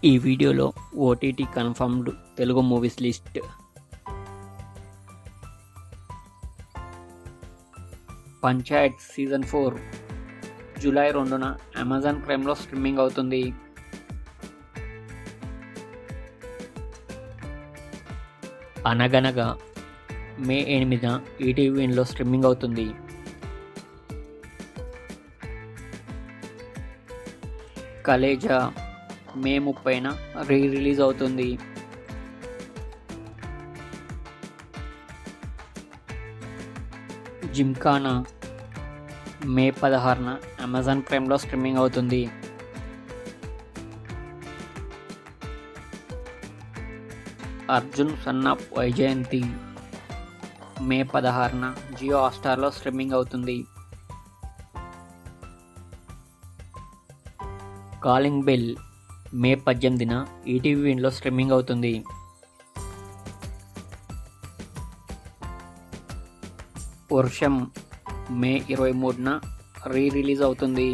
ఈ వీడియోలో OTT confirmed Telugu movies list. Panchayat season 4 July 2న అమెజాన్ ప్రైమ్లో స్ట్రీమింగ్ అవుతుంది. అనగనగా మే 8న ఈటీవీలో స్ట్రీమింగ్ అవుతుంది. కలేజా మే 30న రిలీజ్ అవుతుంది. జిమ్ఖానా మే 16న అమెజాన్ ప్రైమ్లో స్ట్రీమింగ్ అవుతుంది. Arjun son of Vyjayanthi May 16న జియో హాట్‌స్టార్లో స్ట్రీమింగ్ అవుతుంది. కాలింగ్ బెల్ మే 18న ఈటీవీలో స్ట్రీమింగ్ అవుతుంది. వర్షం మే 23న రిలీజ్ అవుతుంది.